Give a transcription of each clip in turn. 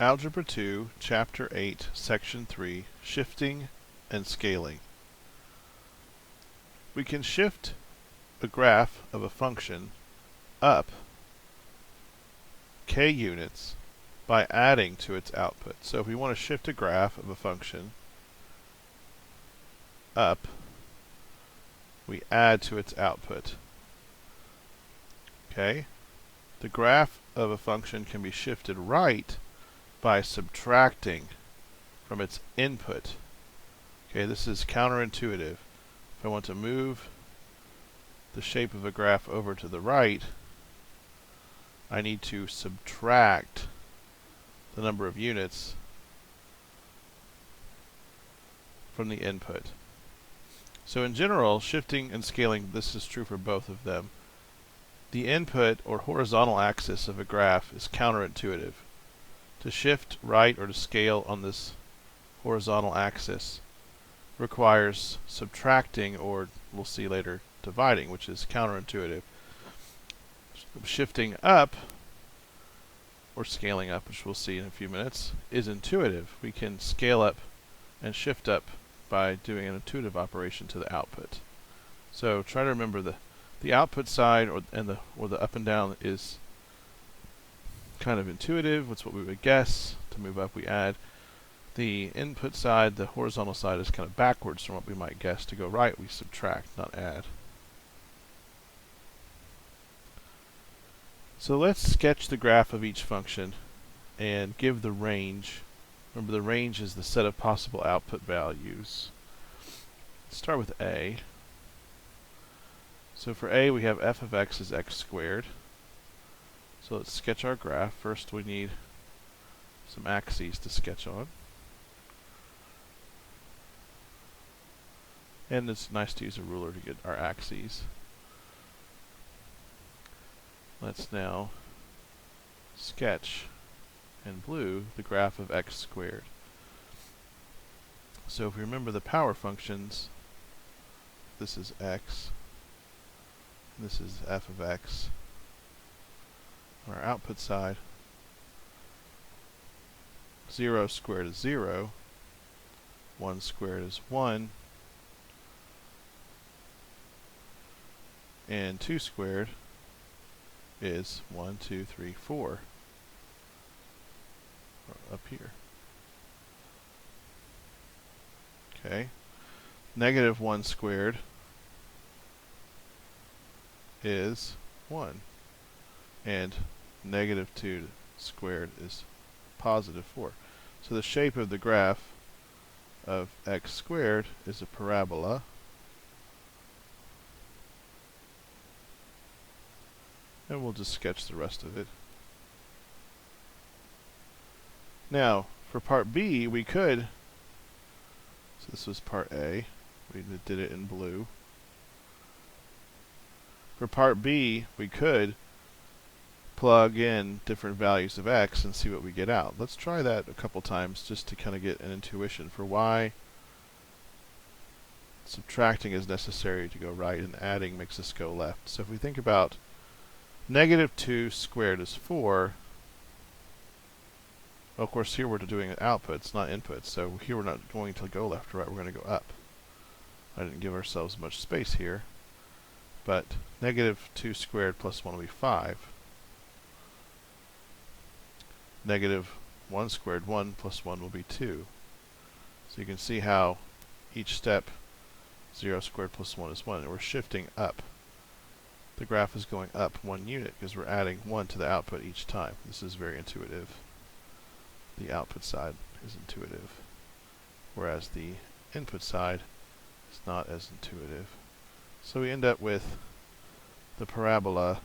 Algebra 2, Chapter 8, Section 3, Shifting and Scaling. We can shift a graph of a function up k units by adding to its output. So if we want to shift a graph of a function up, we add to its output. Okay? The graph of a function can be shifted right by subtracting from its input. Okay, this is counterintuitive. If I want to move the shape of a graph over to the right, I need to subtract the number of units from the input. So in general, shifting and scaling, this is true for both of them. The input or horizontal axis of a graph is counterintuitive. To shift right or to scale on this horizontal axis requires subtracting, or we'll see later, dividing, which is counterintuitive. Shifting up or scaling up, which we'll see in a few minutes, is intuitive. We can scale up and shift up by doing an intuitive operation to the output. So try to remember the output side or the up and down is kind of intuitive. That's what we would guess. To move up, we add. The input side, the horizontal side, is kind of backwards from what we might guess. To go right, we subtract, not add. So let's sketch the graph of each function and give the range. Remember, the range is the set of possible output values. Let's start with a. So for a, we have f of x is x squared. So let's sketch our graph. First, we need some axes to sketch on. And it's nice to use a ruler to get our axes. Let's now sketch in blue the graph of x squared. So if we remember the power functions, this is x, and this is f of x. On our output side, 0 squared is 0, 1 squared is 1, and 2 squared is 1, 2, 3, 4, up here. Okay. Negative 1 squared is 1. And negative 2 squared is positive 4. So the shape of the graph of x squared is a parabola. And we'll just sketch the rest of it. Now, for part B, we could, so this was part A, we did it in blue. For part B, we could plug in different values of x and see what we get out. Let's try that a couple times just to kind of get an intuition for why subtracting is necessary to go right and adding makes us go left. So if we think about negative 2 squared is 4. Well, of course, here we're doing outputs, not inputs. So here we're not going to go left or right, we're going to go up. I didn't give ourselves much space here. But negative 2 squared plus 1 will be 5. Negative 1 squared, 1 plus 1 will be 2. So you can see how each step, 0 squared plus 1 is 1. And we're shifting up. The graph is going up 1 unit because we're adding 1 to the output each time. This is very intuitive. The output side is intuitive, whereas the input side is not as intuitive. So we end up with the parabola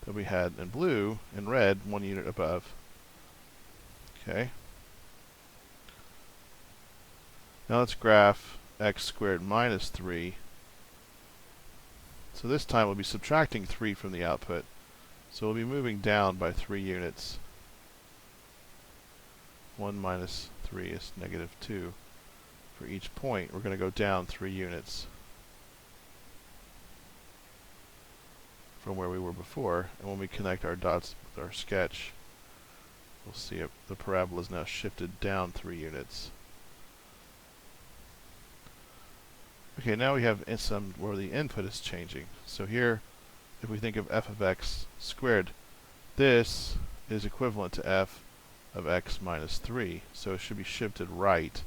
that we had in blue and red 1 unit above. Okay. Now let's graph x squared minus 3. So this time we'll be subtracting 3 from the output. So we'll be moving down by 3 units. 1 minus 3 is negative 2. For each point, we're going to go down 3 units from where we were before. And when we connect our dots with our sketch, We'll see it, the parabola is now shifted down 3 units. Okay, now we have some where the input is changing. So here, if we think of f of x squared, this is equivalent to f of x minus 3. So it should be shifted right.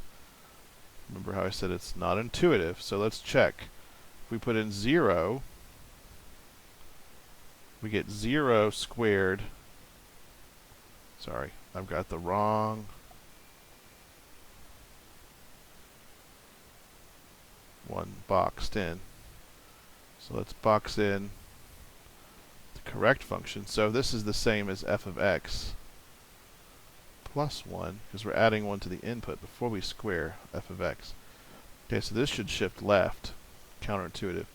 Remember how I said it's not intuitive, so let's check. If we put in 0, we get 0 squared. Sorry, I've got the wrong one boxed in. So let's box in the correct function. So this is the same as f of x plus 1, because we're adding 1 to the input before we square f of x. Okay, so this should shift left, counterintuitive.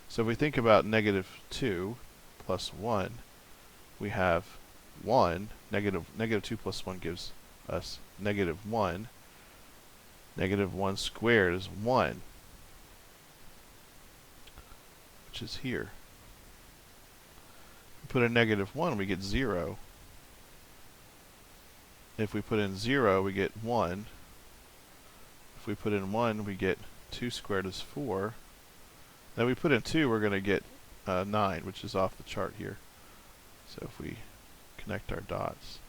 So if we think about negative 2 plus 1, we have 1. Negative 2 plus 1 gives us negative 1. Negative 1 squared is 1, which is here. We put in negative 1, we get 0. If we put in 0, we get 1. If we put in 1, we get 2 squared is 4. Then we put in 2, we're going to get 9, which is off the chart here. So if we connect our dots,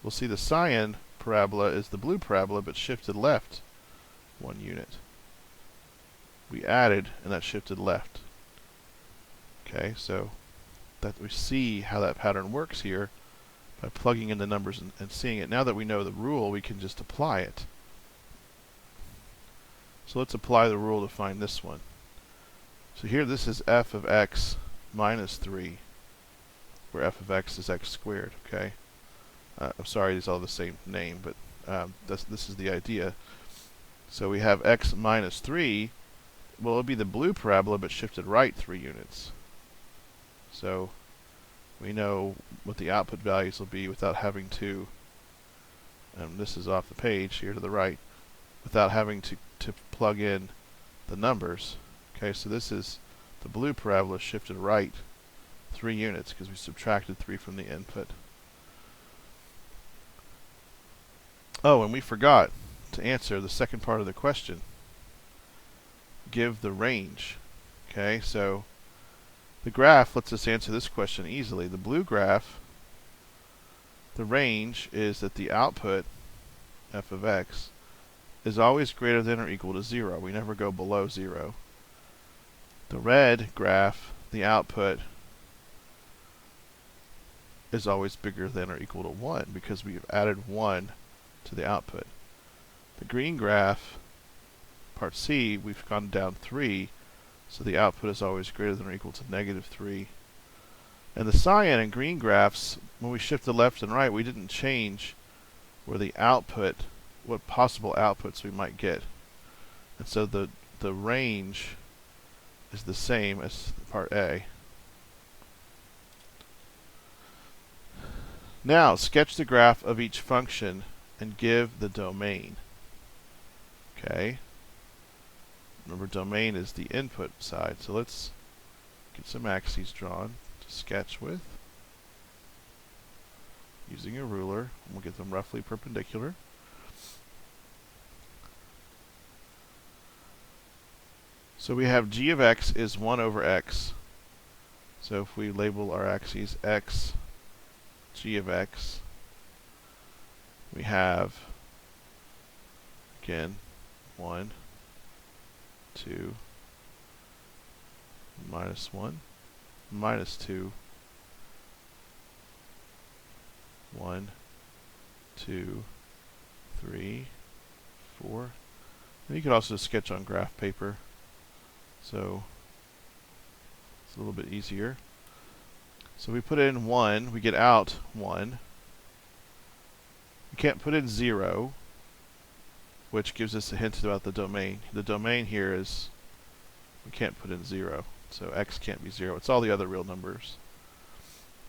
we'll see the cyan parabola is the blue parabola, but shifted left 1 unit. We added, and that shifted left. Okay, so that we see how that pattern works here by plugging in the numbers and seeing it. Now that we know the rule, we can just apply it. So let's apply the rule to find this one. So here this is f of x minus 3, where f of x is x squared, okay? I'm sorry, these all have the same name, but this is the idea. So we have x minus 3. Well, it'll be the blue parabola, but shifted right 3 units. So we know what the output values will be without having to, and this is off the page here to the right, without having to plug in the numbers. Okay, so this is the blue parabola shifted right 3 units because we subtracted 3 from the input. Oh, and we forgot to answer the second part of the question. Give the range. Okay, so the graph lets us answer this question easily. The blue graph, the range is that the output, f of x, is always greater than or equal to 0. We never go below 0. The red graph, the output is always bigger than or equal to 1 because we've added 1 to the output. The green graph, part C, we've gone down 3, so the output is always greater than or equal to negative 3. And the cyan and green graphs, when we shifted left and right, we didn't change where the output, what possible outputs we might get. And so the range is the same as part A. Now, sketch the graph of each function and give the domain. Okay. Remember, domain is the input side. So let's get some axes drawn to sketch with using a ruler. And we'll get them roughly perpendicular. So we have g of x is 1 over x. So if we label our axes x, g of x, we have, again, 1, 2, minus 1, minus 2, 1, 2, 3, 4. And you could also sketch on graph paper, so it's a little bit easier. So we put in 1, we get out 1. We can't put in 0, which gives us a hint about the domain. The domain here is, we can't put in 0, so x can't be 0. It's all the other real numbers.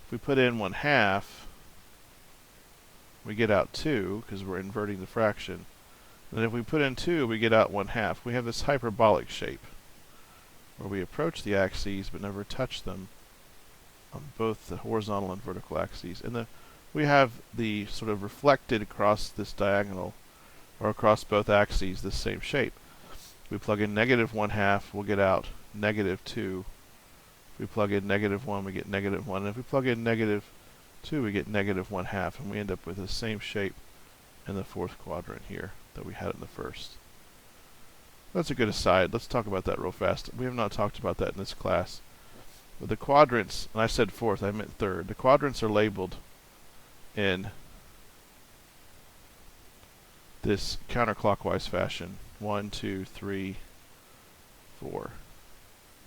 If we put in 1/2, we get out 2, because we're inverting the fraction. And if we put in 2, we get out 1/2. We have this hyperbolic shape, where we approach the axes but never touch them on both the horizontal and vertical axes. And we have the sort of reflected across this diagonal, or across both axes, this same shape. We plug in negative 1/2, we'll get out negative 2. If we plug in negative 1, we get negative 1. And if we plug in negative 2, we get negative 1/2. And we end up with the same shape in the fourth quadrant here that we had in the first. That's a good aside. Let's talk about that real fast. We have not talked about that in this class. But the quadrants, and I said fourth, I meant third. The quadrants are labeled in this counterclockwise fashion. 1, 2, 3, 4.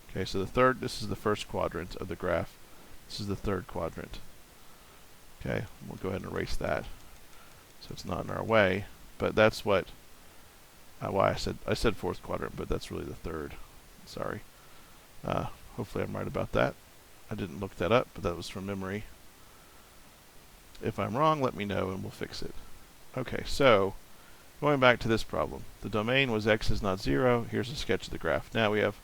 Okay, so this is the first quadrant of the graph. This is the third quadrant. Okay, we'll go ahead and erase that so it's not in our way. But that's what why I said fourth quadrant, but that's really the third. Sorry. Hopefully I'm right about that. I didn't look that up, but that was from memory. If I'm wrong, let me know and we'll fix it. Okay, so going back to this problem. The domain was x is not 0. Here's a sketch of the graph. Now we have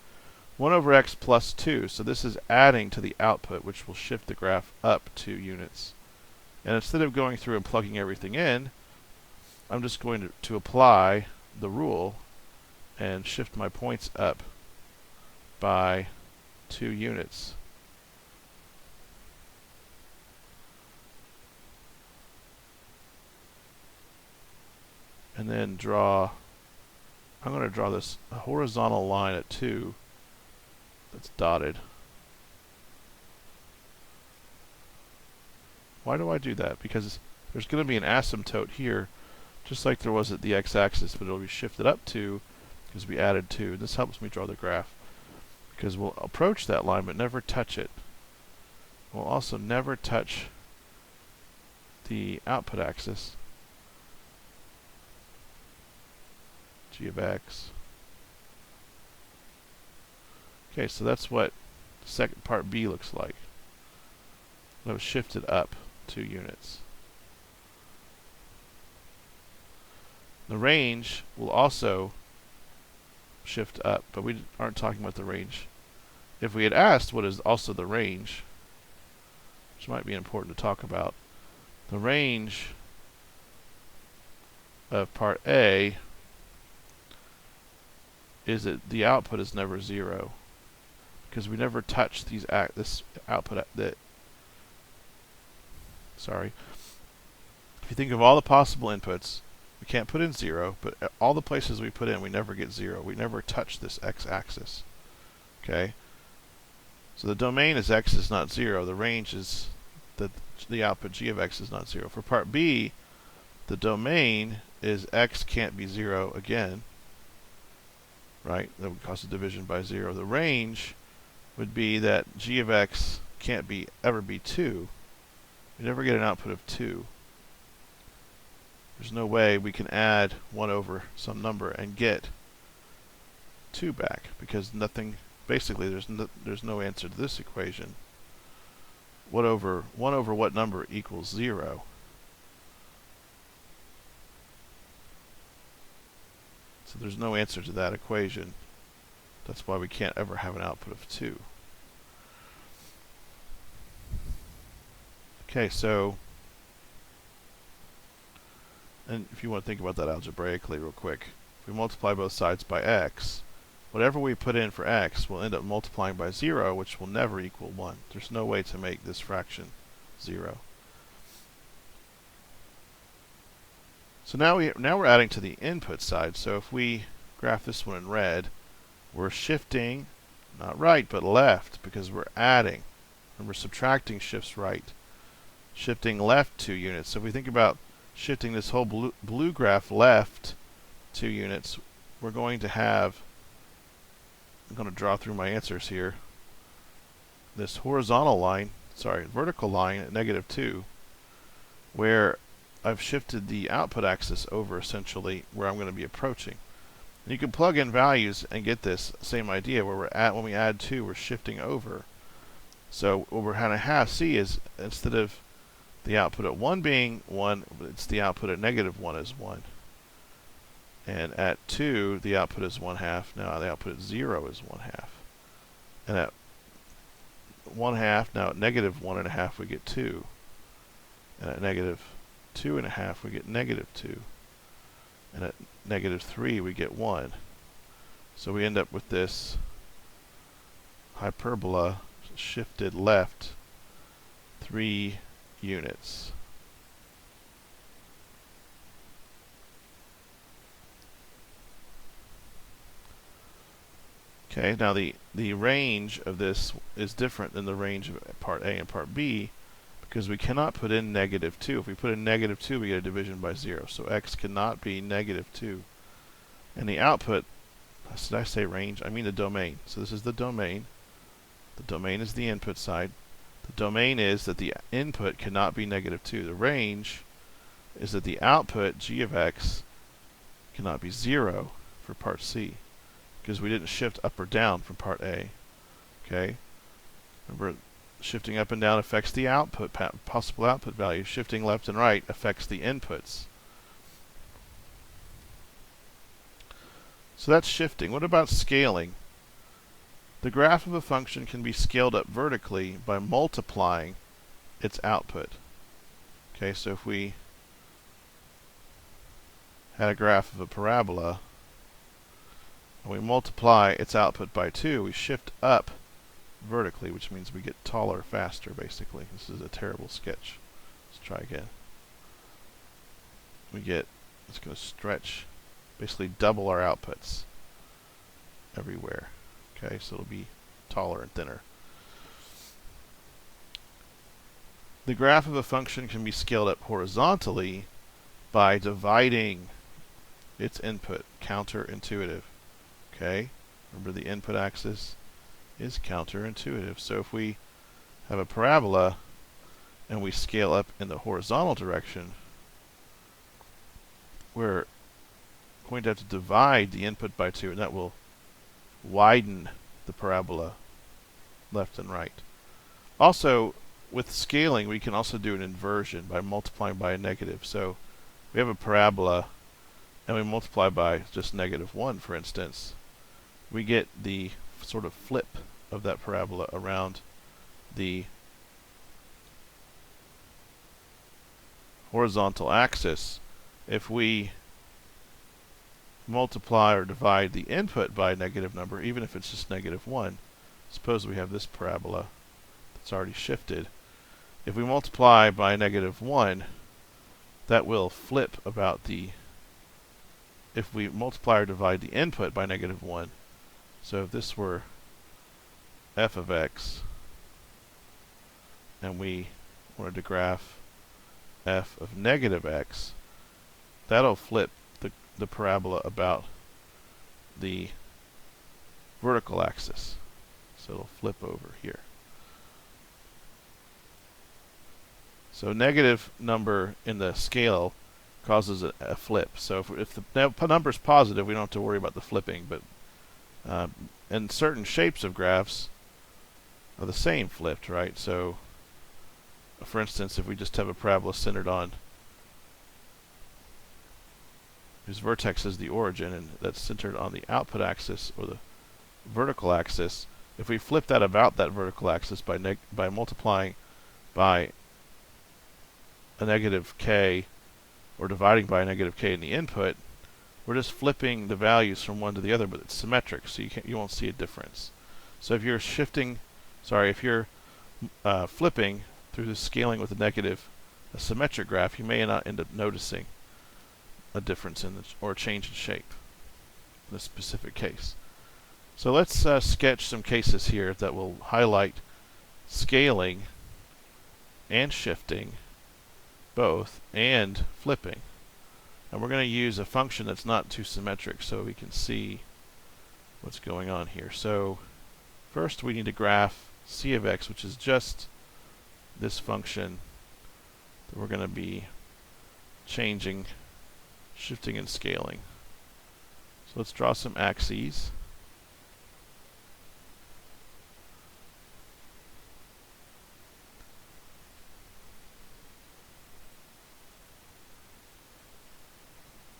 1 over x plus 2. So this is adding to the output, which will shift the graph up 2 units. And instead of going through and plugging everything in, I'm just going to apply the rule and shift my points up by 2 units. And then I'm going to draw this horizontal line at 2 that's dotted. Why do I do that? Because there's going to be an asymptote here, just like there was at the x-axis, but it'll be shifted up 2 because we added 2. This helps me draw the graph because we'll approach that line but never touch it. We'll also never touch the output axis, g of x. Okay, so that's what second part B looks like. That was shifted up 2 units. The range will also shift up, but we aren't talking about the range. If we had asked what is also the range, which might be important to talk about, the range of part A is that the output is never 0 because we never touch this output. Sorry. If you think of all the possible inputs, we can't put in 0, but all the places we put in, we never get 0. We never touch this x-axis. Okay? So the domain is x is not 0. The range is that the output g of x is not 0. For part B, the domain is x can't be 0 again. Right? That would cause a division by 0. The range would be that g of x can't ever be 2. We never get an output of 2. There's no way we can add 1 over some number and get 2 back because nothing, basically there's no answer to this equation. 1 over what number equals 0? So there's no answer to that equation. That's why we can't ever have an output of 2. Okay, so, and if you want to think about that algebraically real quick, if we multiply both sides by x, whatever we put in for x will end up multiplying by 0, which will never equal 1. There's no way to make this fraction 0. So now we're adding to the input side. So if we graph this one in red, we're shifting, not right, but left, because we're adding. Remember, subtracting shifts right. Shifting left 2 units. So if we think about shifting this whole blue graph left 2 units, we're going to have, I'm going to draw through my answers here, this horizontal line, vertical line at -2, where I've shifted the output axis over essentially where I'm going to be approaching. And you can plug in values and get this same idea where when we add 2, we're shifting over. So what we're going to have see is instead of the output at 1 being 1, it's the output at -1 is 1. And at 2, the output is 1/2. Now the output at 0 is 1/2. And at 1/2, now at negative 1.5 we get 2. And at negative 2.5 we get negative 2. And at negative 3 we get 1. So we end up with this hyperbola shifted left 3 units. Okay, now the range of this is different than the range of part A and part B because we cannot put in negative 2. If we put in negative 2, we get a division by 0. So x cannot be negative 2. And the output, did I say range? I mean the domain. So this is the domain. The domain is the input side. The domain is that the input cannot be negative 2. The range is that the output, g of x, cannot be 0 for part C, because we didn't shift up or down from part A. Okay? Remember, shifting up and down affects the output, possible output value. Shifting left and right affects the inputs. So that's shifting. What about scaling? The graph of a function can be scaled up vertically by multiplying its output. Okay, so if we had a graph of a parabola, and we multiply its output by 2, we shift up vertically, which means we get taller faster, basically. This is a terrible sketch. Let's try again. It's going to stretch, basically double our outputs everywhere. Okay, so it'll be taller and thinner. The graph of a function can be scaled up horizontally by dividing its input. Counterintuitive. Okay, remember the input axis is counterintuitive. So if we have a parabola and we scale up in the horizontal direction, we're going to have to divide the input by 2, and that will widen the parabola left and right. Also, with scaling, we can also do an inversion by multiplying by a negative. So we have a parabola and we multiply by just negative 1, for instance. We get the sort of flip of that parabola around the horizontal axis. If we multiply or divide the input by a negative number, even if it's just negative 1, suppose we have this parabola that's already shifted. If we multiply by negative 1, that will flip about if we multiply or divide the input by negative 1, so if this were f of x, and we wanted to graph f of negative x, that'll flip the parabola about the vertical axis. So it'll flip over here. So negative number in the scale causes a flip. So if the number is positive, we don't have to worry about the flipping. But and certain shapes of graphs are the same flipped, right? So for instance, if we just have a parabola centered on whose vertex is the origin, and that's centered on the output axis or the vertical axis, if we flip that about that vertical axis by multiplying by a negative k or dividing by a negative k in the input, we're just flipping the values from one to the other, but it's symmetric, so you won't see a difference. So if you're flipping through the scaling with a symmetric graph, you may not end up noticing a difference or a change in shape in this specific case. So let's sketch some cases here that will highlight scaling and shifting both and flipping. And we're going to use a function that's not too symmetric so we can see what's going on here. So first we need to graph c of x, which is just this function that we're going to be changing, shifting and scaling. So let's draw some axes.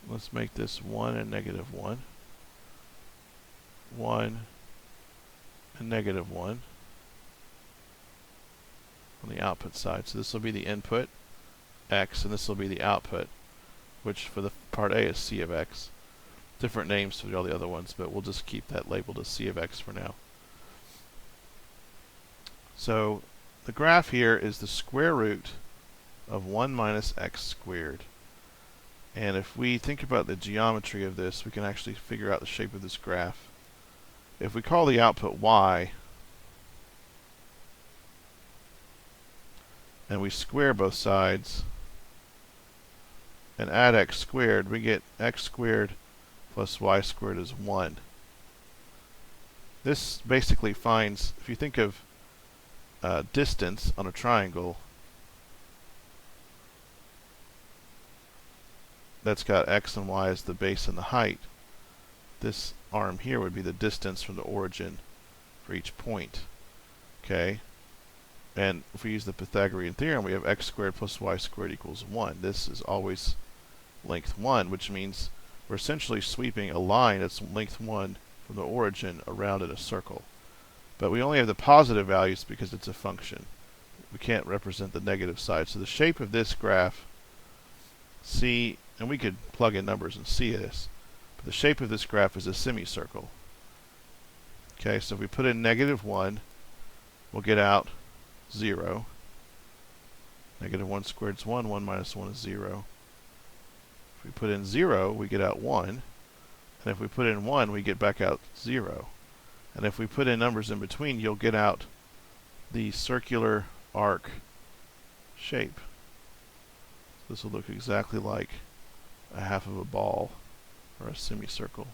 Let's make this 1 and negative 1. 1 and negative 1. on the output side. So this will be the input, x, and this will be the output, which for the part A is c of x. Different names for all the other ones, but we'll just keep that labeled as c of x for now. So the graph here is the square root of 1 minus x squared. And if we think about the geometry of this, we can actually figure out the shape of this graph. If we call the output y, and we square both sides, and add x squared, we get x squared plus y squared is 1. This basically finds, if you think of distance on a triangle, that's got x and y as the base and the height. This arm here would be the distance from the origin for each point. Okay? And if we use the Pythagorean theorem, we have x squared plus y squared equals 1. This is always length 1, which means we're essentially sweeping a line that's length 1 from the origin around in a circle. But we only have the positive values because it's a function. We can't represent the negative side. So the shape of this graph, C, and we could plug in numbers and see this, but the shape of this graph is a semicircle. Okay, so if we put in negative 1, we'll get out 0. Negative 1 squared is 1, 1 minus 1 is 0. If we put in 0, we get out 1. And if we put in 1, we get back out 0. And if we put in numbers in between, you'll get out the circular arc shape. This will look exactly like a half of a ball or a semicircle.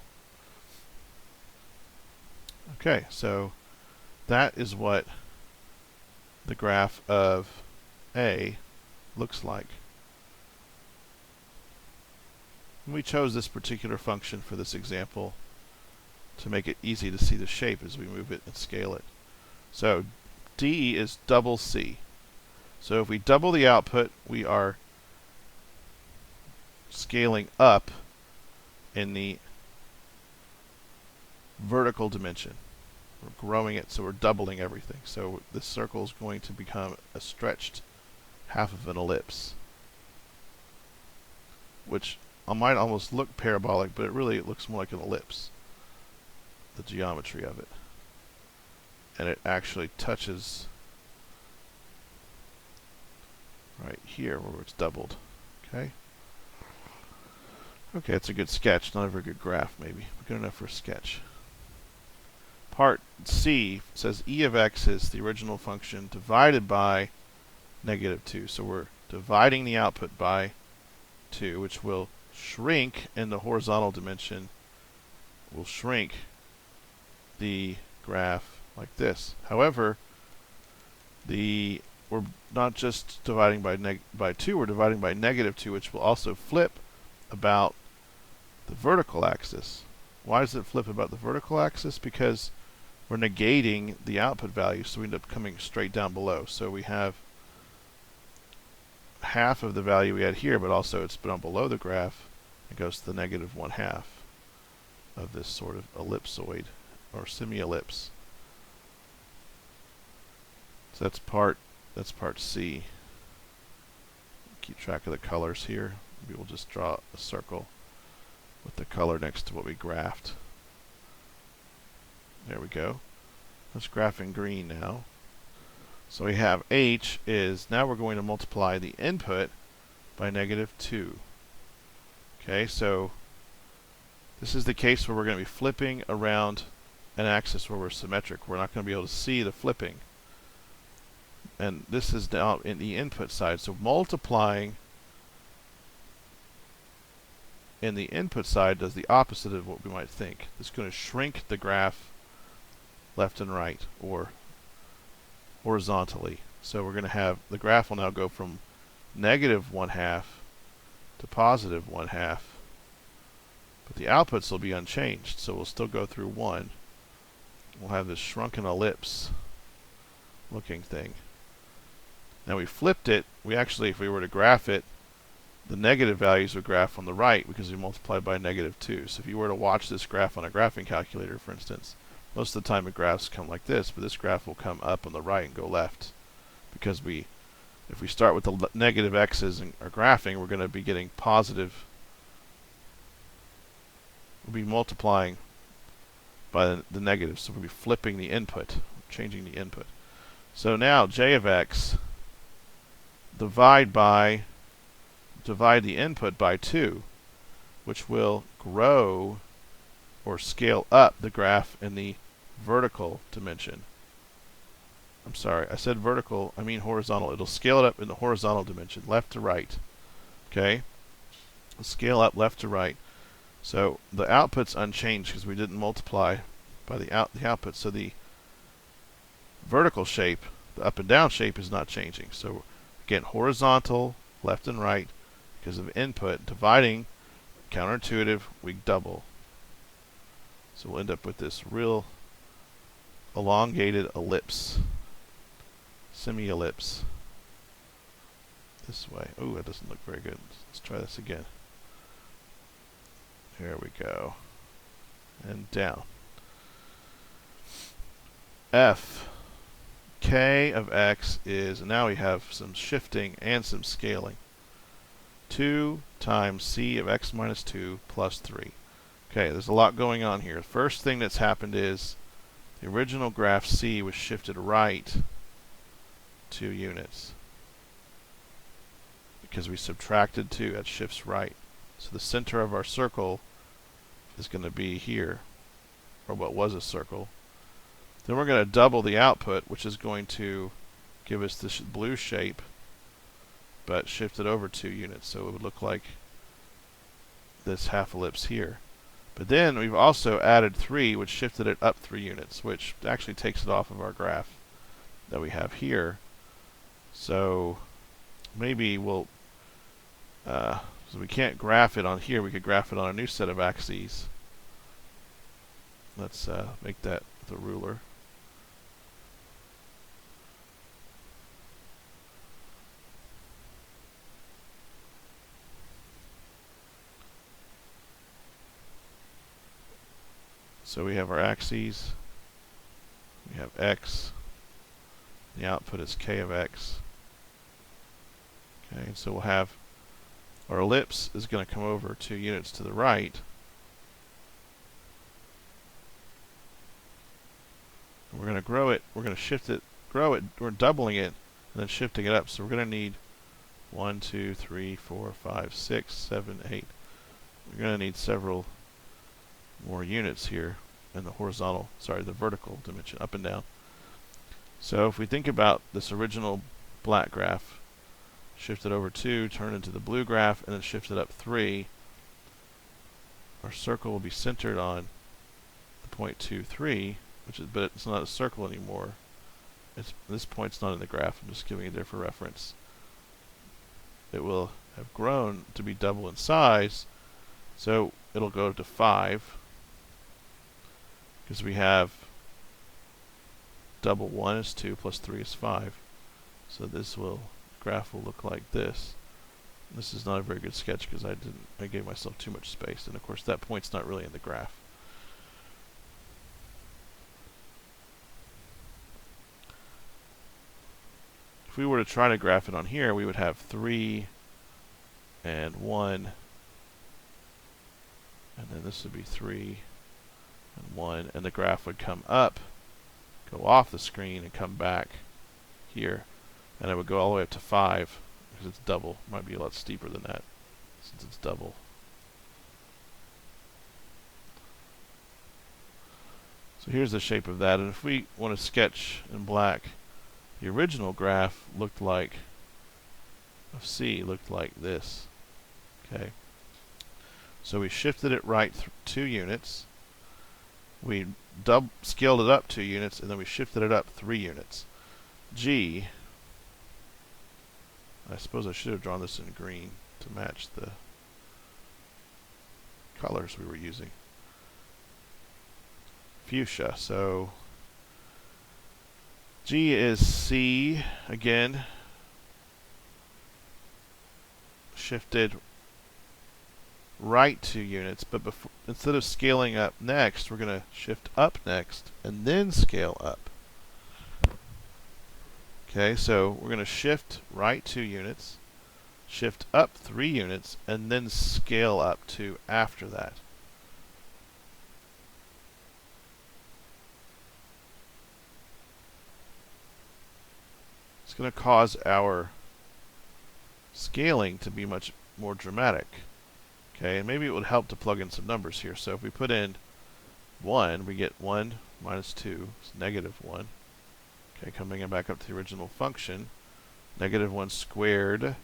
Okay, so that is what the graph of A looks like. And we chose this particular function for this example to make it easy to see the shape as we move it and scale it. So D is double C. So if we double the output, we are scaling up in the vertical dimension. We're growing it, so we're doubling everything. So this circle is going to become a stretched half of an ellipse, which might almost look parabolic, but it looks more like an ellipse, the geometry of it. And it actually touches right here where it's doubled. Okay? Okay, it's a good sketch, not a very good graph maybe, but good enough for a sketch. Part C says e of x is the original function divided by negative 2. So we're dividing the output by 2, which will shrink in the horizontal dimension, will shrink the graph like this. However, we're not just dividing by 2, we're dividing by negative 2, which will also flip about the vertical axis. Why does it flip about the vertical axis? Because we're negating the output value, so we end up coming straight down below. So we have half of the value we had here, but also it's down below the graph. It goes to the negative 1/2 of this sort of ellipsoid or semi-ellipse. So that's part C. Keep track of the colors here. Maybe we'll just draw a circle with the color next to what we graphed. There we go. Let's graph in green now. So we have H is, now we're going to multiply the input by negative 2. Okay, so this is the case where we're going to be flipping around an axis where we're symmetric. We're not going to be able to see the flipping. And this is now in the input side. So multiplying in the input side does the opposite of what we might think. It's going to shrink the graph left and right, or horizontally. So we're going to have, the graph will now go from negative 1/2 to positive 1/2. But the outputs will be unchanged, so we'll still go through 1. We'll have this shrunken ellipse looking thing. Now we flipped it. We actually, if we were to graph it, the negative values would graph on the right because we multiplied by negative 2. So if you were to watch this graph on a graphing calculator, for instance, most of the time the graphs come like this, but this graph will come up on the right and go left because if we start with the negative x's in our graphing, we're going to be getting positive. We'll be multiplying by the negative, so we'll be flipping the input, changing the input. So now j of x, divide the input by 2, which will grow or scale up the graph in the vertical dimension. I'm sorry, I said vertical, I mean horizontal. It'll scale it up in the horizontal dimension, left to right. Okay? It'll scale up left to right. So the output's unchanged because we didn't multiply by the output. So the vertical shape, the up and down shape, is not changing. So again, horizontal, left and right, because of input. Dividing, counterintuitive, we double. So we'll end up with this real elongated ellipse, semi-ellipse. This way. Oh, that doesn't look very good. Let's try this again. Here we go. And down. F. K of x is, and now we have some shifting and some scaling. 2 times c of x minus 2 plus 3. Okay, there's a lot going on here. The first thing that's happened is the original graph C was shifted right 2 units. Because we subtracted 2, that shifts right. So the center of our circle is going to be here, or what was a circle. Then we're going to double the output, which is going to give us this blue shape, but shifted over 2 units. So it would look like this half ellipse here. But then we've also added 3, which shifted it up 3 units, which actually takes it off of our graph that we have here. So maybe we'll, so we can't graph it on here, we could graph it on a new set of axes. Let's make that with a ruler. So we have our axes, we have x, the output is k of x. Okay, so we'll have our ellipse is going to come over 2 units to the right. And we're going to grow it, we're going to shift it, grow it, we're doubling it, and then shifting it up. So we're going to need 1, 2, 3, 4, 5, 6, 7, 8. We're going to need several more units here in the horizontal, sorry, the vertical dimension, up and down. So if we think about this original black graph, shift it over 2, turn into the blue graph, and then shift it up 3, our circle will be centered on the point 2, 3, which is, but it's not a circle anymore. This point's not in the graph, I'm just giving it there for reference. It will have grown to be double in size, so it'll go to 5, because we have double 1 is 2 plus 3 is 5. So this graph will look like this. This is not a very good sketch because I gave myself too much space, and of course that point's not really in the graph. If we were to try to graph it on here, we would have 3 and 1, and then this would be 3 and 1, and the graph would come up, go off the screen, and come back here, and it would go all the way up to 5 because it's double. It might be a lot steeper than that since it's double. So here's the shape of that, and if we want to sketch in black, the original graph looked like, of C, looked like this. Okay. So we shifted it right 2 units. We scaled it up 2 units, and then we shifted it up 3 units. G, I suppose I should have drawn this in green to match the colors we were using. Fuchsia, so G is C, again, shifted right 2 units, but instead of scaling up next, we're going to shift up next and then scale up. Okay, so we're going to shift right 2 units, shift up 3 units, and then scale up 2 after that. It's going to cause our scaling to be much more dramatic. Okay, and maybe it would help to plug in some numbers here. So if we put in 1, we get 1 minus 2 is negative 1. Okay, coming back up to the original function, negative 1 squared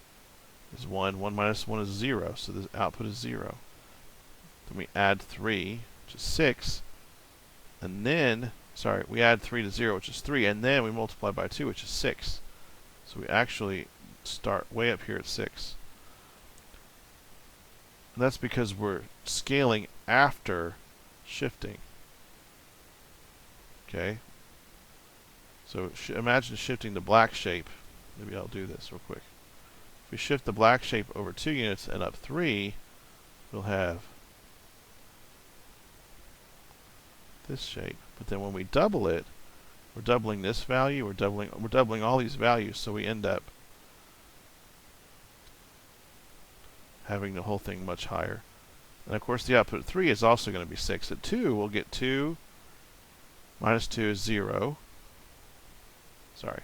is 1. 1 minus 1 is 0, so the output is 0. Then we add 3, which is 6. And then, sorry, we add 3 to 0, which is 3. And then we multiply by 2, which is 6. So we actually start way up here at 6. And that's because we're scaling after shifting. Okay? So imagine shifting the black shape. Maybe I'll do this real quick. If we shift the black shape over 2 units and up 3, we'll have this shape. But then when we double it, we're doubling this value, we're doubling all these values, so we end up having the whole thing much higher. And of course the output at 3 is also going to be 6. At 2, we'll get 2 minus 2 is 0. Sorry.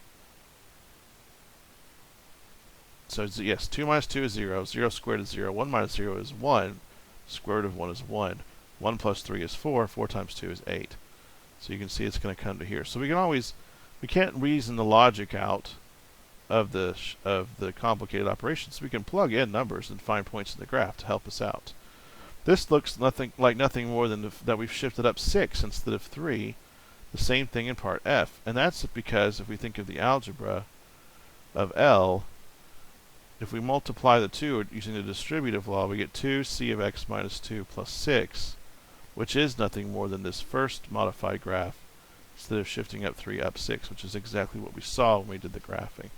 So yes, 2 minus 2 is 0. 0 squared is 0. 1 minus 0 is 1. Square root of 1 is 1. 1 plus 3 is 4. 4 times 2 is 8. So you can see it's going to come to here. So we can't reason the logic out of the complicated operations. We can plug in numbers and find points in the graph to help us out. This looks like nothing more than that we've shifted up 6 instead of 3. The same thing in part F. And that's because if we think of the algebra of L, if we multiply the 2 using the distributive law, we get 2c of x minus 2 plus 6, which is nothing more than this first modified graph, instead of shifting up 3, up 6, which is exactly what we saw when we did the graphing.